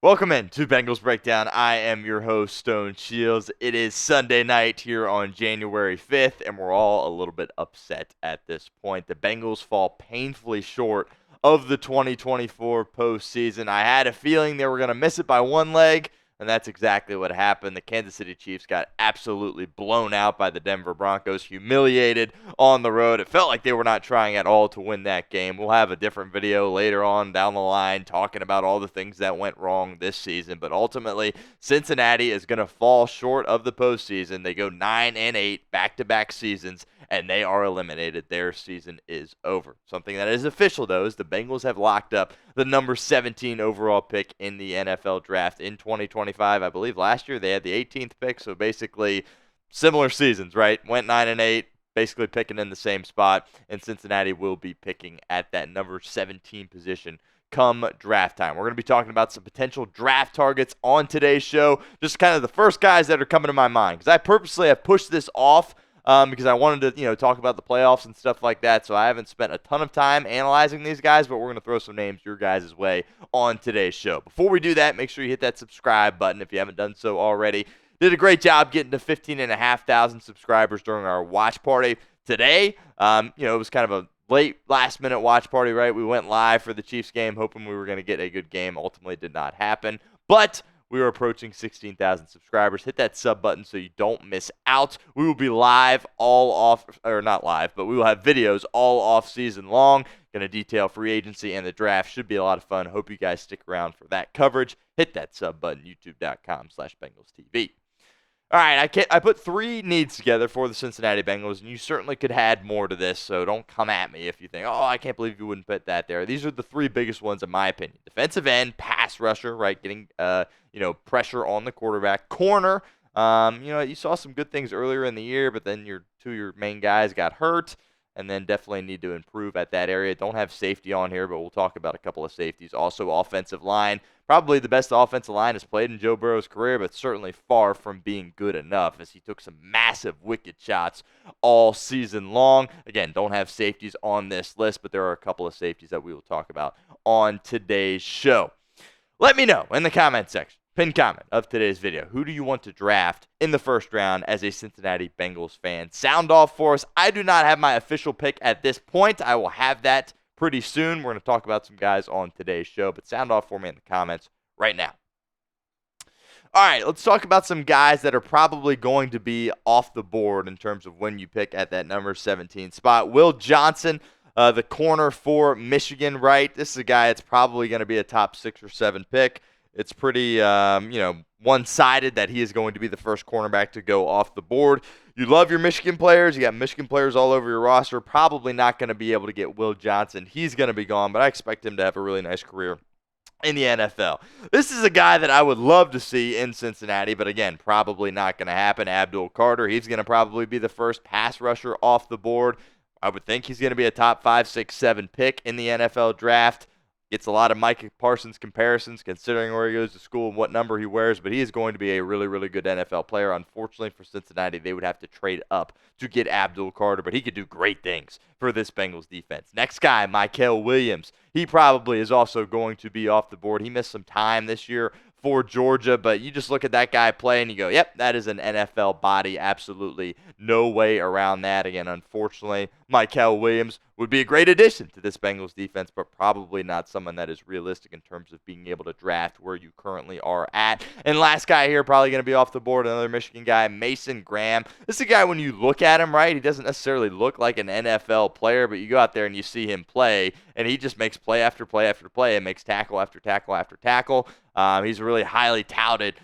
Welcome in to Bengals Breakdown. I am your host, Stone Shields. It is Sunday night here on January 5th, and we're all a little bit upset at this point. The Bengals fall painfully short of the 2024 postseason. I had a feeling they were going to miss it by one leg, and that's exactly what happened. The Kansas City Chiefs got absolutely blown out by the Denver Broncos, humiliated on the road. It felt like they were not trying at all to win that game. We'll have a different video later on down the line talking about all the things that went wrong this season. But ultimately, Cincinnati is going to fall short of the postseason. They go 9-8 back-to-back seasons, and they are eliminated. Their season is over. Something that is official, though, is the Bengals have locked up the number 17 overall pick in the NFL draft in 2025. I believe last year they had the 18th pick, so basically similar seasons, right? Went 9-8, basically picking in the same spot, and Cincinnati will be picking at that number 17 position come draft time. We're going to be talking about some potential draft targets on today's show, just kind of the first guys that are coming to my mind, because I purposely have pushed this off because I wanted to, talk about the playoffs and stuff like that. So I haven't spent a ton of time analyzing these guys, but we're going to throw some names your guys' way on today's show. Before we do that, make sure you hit that subscribe button if you haven't done so already. Did a great job getting to 15,500 subscribers during our watch party today. It was kind of a late last-minute watch party, right? We went live for the Chiefs game, hoping we were going to get a good game. Ultimately, did not happen. But we are approaching 16,000 subscribers. Hit that sub button so you don't miss out. We will be live not live, but we will have videos all off season long. Going to detail free agency and the draft. Should be a lot of fun. Hope you guys stick around for that coverage. Hit that sub button, youtube.com/BengalsTV. All right, I put three needs together for the Cincinnati Bengals, and you certainly could add more to this, so don't come at me if you think, oh, I can't believe you wouldn't put that there. These are the three biggest ones in my opinion. Defensive end, pass rusher, right, getting pressure on the quarterback. Corner, you saw some good things earlier in the year, but then your main guys got hurt, and then definitely need to improve at that area. Don't have safety on here, but we'll talk about a couple of safeties. Also, offensive line. Probably the best offensive line has played in Joe Burrow's career, but certainly far from being good enough as he took some massive wicked shots all season long. Again, don't have safeties on this list, but there are a couple of safeties that we will talk about on today's show. Let me know in the comment section, pinned comment of today's video, who do you want to draft in the first round as a Cincinnati Bengals fan? Sound off for us. I do not have my official pick at this point. I will have that pretty soon. We're going to talk about some guys on today's show, but sound off for me in the comments right now. All right, let's talk about some guys that are probably going to be off the board in terms of when you pick at that number 17 spot. Will Johnson, the corner for Michigan, right? This is a guy that's probably going to be a top 6 or 7 pick. It's pretty, one-sided that he is going to be the first cornerback to go off the board. You love your Michigan players. You got Michigan players all over your roster. Probably not going to be able to get Will Johnson. He's going to be gone, but I expect him to have a really nice career in the NFL. This is a guy that I would love to see in Cincinnati, but again, probably not going to happen. Abdul Carter, he's going to probably be the first pass rusher off the board. I would think he's going to be a top 5, 6, 7 pick in the NFL draft. Gets a lot of Micah Parsons comparisons considering where he goes to school and what number he wears, but he is going to be a really, really good NFL player. Unfortunately for Cincinnati, they would have to trade up to get Abdul Carter, but he could do great things for this Bengals defense. Next guy, Mykel Williams. He probably is also going to be off the board. He missed some time this year for Georgia, but you just look at that guy play and you go, yep, that is an NFL body. Absolutely no way around that. Again, unfortunately, Mykel Williams would be a great addition to this Bengals defense, but probably not someone that is realistic in terms of being able to draft where you currently are at. And last guy here, probably going to be off the board, another Michigan guy, Mason Graham. This is a guy, when you look at him, right, he doesn't necessarily look like an NFL player, but you go out there and you see him play, and he just makes play after play after play and makes tackle after tackle after tackle. He's a really highly touted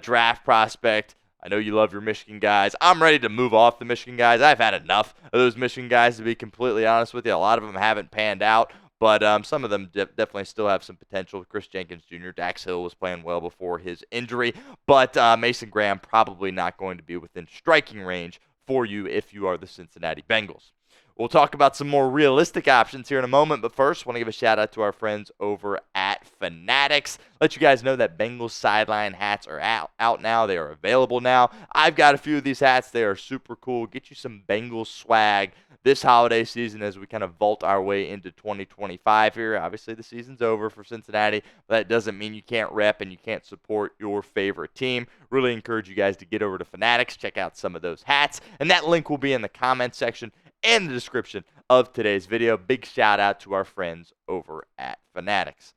draft prospect. I know you love your Michigan guys. I'm ready to move off the Michigan guys. I've had enough of those Michigan guys, to be completely honest with you. A lot of them haven't panned out, but some of them definitely still have some potential. Chris Jenkins Jr., Dax Hill was playing well before his injury, but Mason Graham probably not going to be within striking range for you if you are the Cincinnati Bengals. We'll talk about some more realistic options here in a moment, but first, I want to give a shout out to our friends over at Fanatics. Let you guys know that Bengals sideline hats are out now. They are available now. I've got a few of these hats. They are super cool. Get you some Bengals swag this holiday season as we kind of vault our way into 2025 here. Obviously, the season's over for Cincinnati, but that doesn't mean you can't rep and you can't support your favorite team. Really encourage you guys to get over to Fanatics, check out some of those hats, and that link will be in the comment section and the description of today's video. Big shout out to our friends over at Fanatics.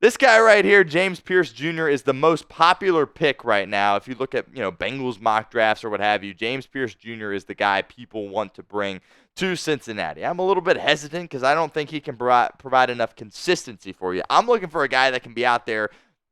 This guy right here, James Pierce Jr., is the most popular pick right now. If you look at, Bengals mock drafts or what have you, James Pierce Jr. is the guy people want to bring to Cincinnati. I'm a little bit hesitant because I don't think he can provide enough consistency for you. I'm looking for a guy that can be out there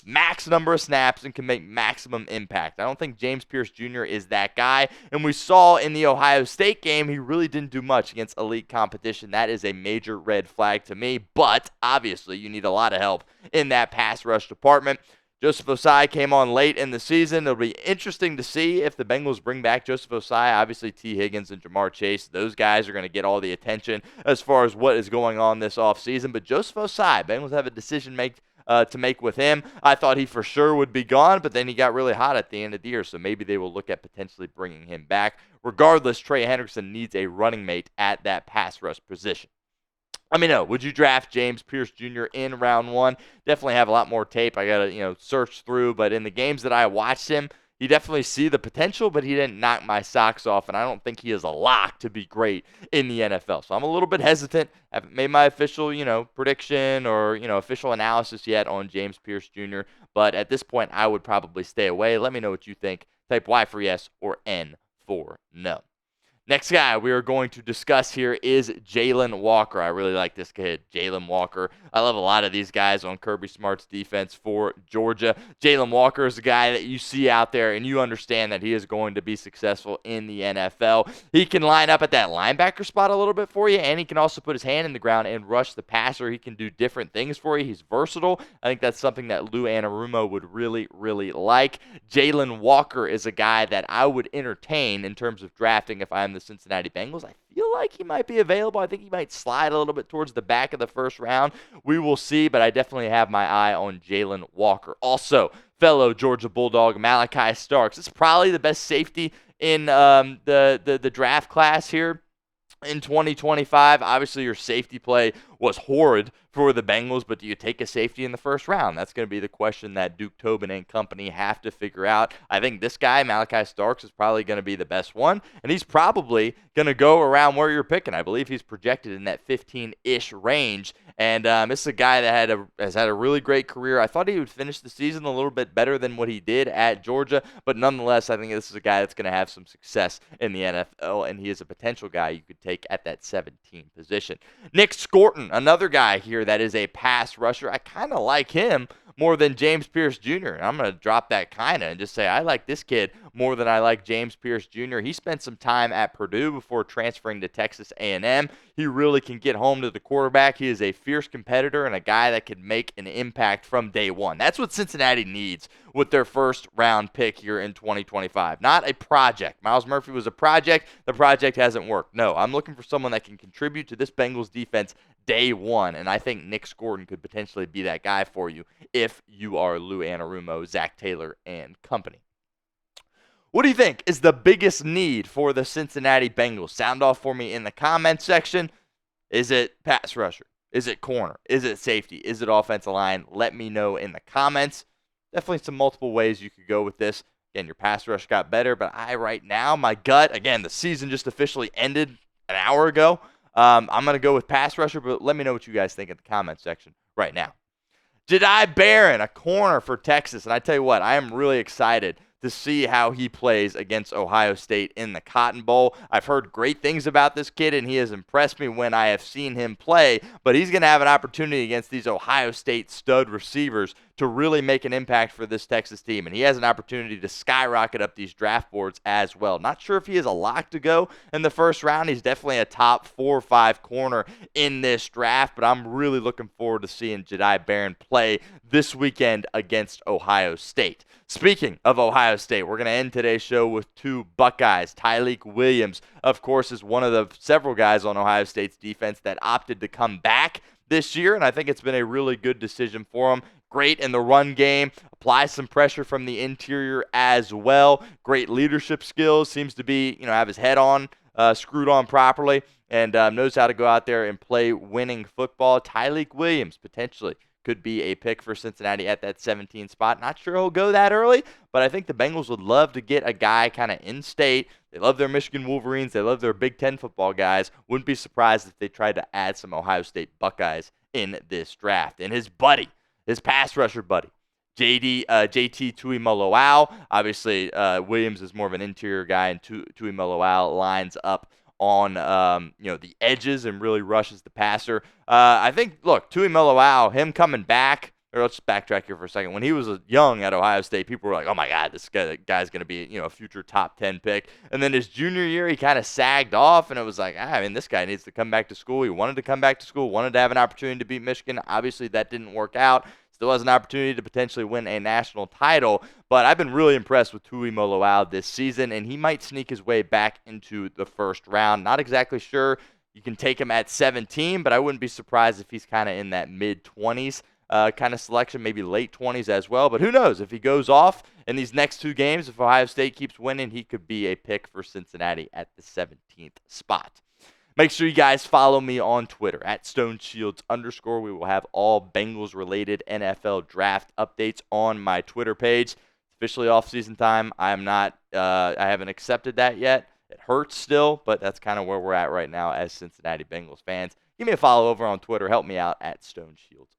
max number of snaps and can make maximum impact. I don't think James Pierce Jr. is that guy. And we saw in the Ohio State game, he really didn't do much against elite competition. That is a major red flag to me. But obviously, you need a lot of help in that pass rush department. Joseph Ossai came on late in the season. It'll be interesting to see if the Bengals bring back Joseph Ossai. Obviously, T. Higgins and Jamar Chase, those guys are going to get all the attention as far as what is going on this offseason. But Joseph Ossai, Bengals have a decision to make with him. I thought he for sure would be gone, but then he got really hot at the end of the year, so maybe they will look at potentially bringing him back. Regardless, Trey Hendrickson needs a running mate at that pass rush position. Let me know, would you draft James Pierce Jr. in round one? Definitely have a lot more tape I got to search through, but in the games that I watched him, you definitely see the potential, but he didn't knock my socks off, and I don't think he is a lock to be great in the NFL. So I'm a little bit hesitant. I haven't made my official, prediction or, official analysis yet on James Pierce Jr., but at this point, I would probably stay away. Let me know what you think. Type Y for yes or N for no. Next guy we are going to discuss here is Jalen Walker. I really like this kid, Jalen Walker. I love a lot of these guys on Kirby Smart's defense for Georgia. Jalen Walker is a guy that you see out there, and you understand that he is going to be successful in the NFL. He can line up at that linebacker spot a little bit for you, and he can also put his hand in the ground and rush the passer. He can do different things for you. He's versatile. I think that's something that Lou Anarumo would really, really like. Jalen Walker is a guy that I would entertain in terms of drafting if I'm the Cincinnati Bengals. I feel like he might be available. I think he might slide a little bit towards the back of the first round. We will see, but I definitely have my eye on Jalen Walker. Also, fellow Georgia Bulldog Malachi Starks. This is probably the best safety in the draft class here in 2025. Obviously, your safety play was horrid for the Bengals, but do you take a safety in the first round? That's going to be the question that Duke Tobin and company have to figure out. I think this guy, Malachi Starks, is probably going to be the best one, and he's probably going to go around where you're picking. I believe he's projected in that 15-ish range, and this is a guy that has had a really great career. I thought he would finish the season a little bit better than what he did at Georgia, but nonetheless, I think this is a guy that's going to have some success in the NFL, and he is a potential guy you could take at that 17 position. Nick Scorton, another guy here that is a pass rusher. I kind of like him more than James Pierce Jr. And I'm going to drop that kind of and just say I like this kid more than I like James Pierce Jr. He spent some time at Purdue before transferring to Texas A&M. He really can get home to the quarterback. He is a fierce competitor and a guy that can make an impact from day one. That's what Cincinnati needs with their first round pick here in 2025. Not a project. Myles Murphy was a project. The project hasn't worked. No, I'm looking for someone that can contribute to this Bengals defense day one, and I think Nick Scorton could potentially be that guy for you if you are Lou Anarumo, Zach Taylor, and company. What do you think is the biggest need for the Cincinnati Bengals? Sound off for me in the comment section. Is it pass rusher? Is it corner? Is it safety? Is it offensive line? Let me know in the comments. Definitely some multiple ways you could go with this. Again, your pass rush got better, but right now, my gut, again, the season just officially ended an hour ago. I'm going to go with pass rusher, but let me know what you guys think in the comment section right now. Jedi Barron, a corner for Texas. And I tell you what, I am really excited to see how he plays against Ohio State in the Cotton Bowl. I've heard great things about this kid, and he has impressed me when I have seen him play, but he's going to have an opportunity against these Ohio State stud receivers to really make an impact for this Texas team. And he has an opportunity to skyrocket up these draft boards as well. Not sure if he is a lock to go in the first round. He's definitely a top 4 or 5 corner in this draft, but I'm really looking forward to seeing Jedi Barron play this weekend against Ohio State. Speaking of Ohio State, we're going to end today's show with 2 Buckeyes. Mykel Williams, of course, is one of the several guys on Ohio State's defense that opted to come back this year, and I think it's been a really good decision for him. Great in the run game, applies some pressure from the interior as well. Great leadership skills, seems to be, have his head on, screwed on properly, and knows how to go out there and play winning football. Mykel Williams, potentially, could be a pick for Cincinnati at that 17 spot. Not sure he'll go that early, but I think the Bengals would love to get a guy kind of in state. They love their Michigan Wolverines. They love their Big Ten football guys. Wouldn't be surprised if they tried to add some Ohio State Buckeyes in this draft. And his buddy, his pass rusher buddy, JT Tuimoloau. Obviously, Williams is more of an interior guy, and Tuimoloau lines up on the edges and really rushes the passer. I think, look, Tuimoloau, him coming back, or let's backtrack here for a second. When he was young at Ohio State, people were like, oh my God, this guy's going to be a future top 10 pick. And then his junior year, he kind of sagged off, and it was like, this guy needs to come back to school. He wanted to come back to school, wanted to have an opportunity to beat Michigan. Obviously, that didn't work out. Still has an opportunity to potentially win a national title, but I've been really impressed with Tuimoloau this season, and he might sneak his way back into the first round. Not exactly sure you can take him at 17, but I wouldn't be surprised if he's kind of in that mid-20s kind of selection, maybe late 20s as well. But who knows? If he goes off in these next 2 games, if Ohio State keeps winning, he could be a pick for Cincinnati at the 17th spot. Make sure you guys follow me on Twitter at StoneShields_. We will have all Bengals-related NFL draft updates on my Twitter page. It's officially off-season time. I haven't accepted that yet. It hurts still, but that's kind of where we're at right now as Cincinnati Bengals fans. Give me a follow over on Twitter. Help me out at StoneShields_.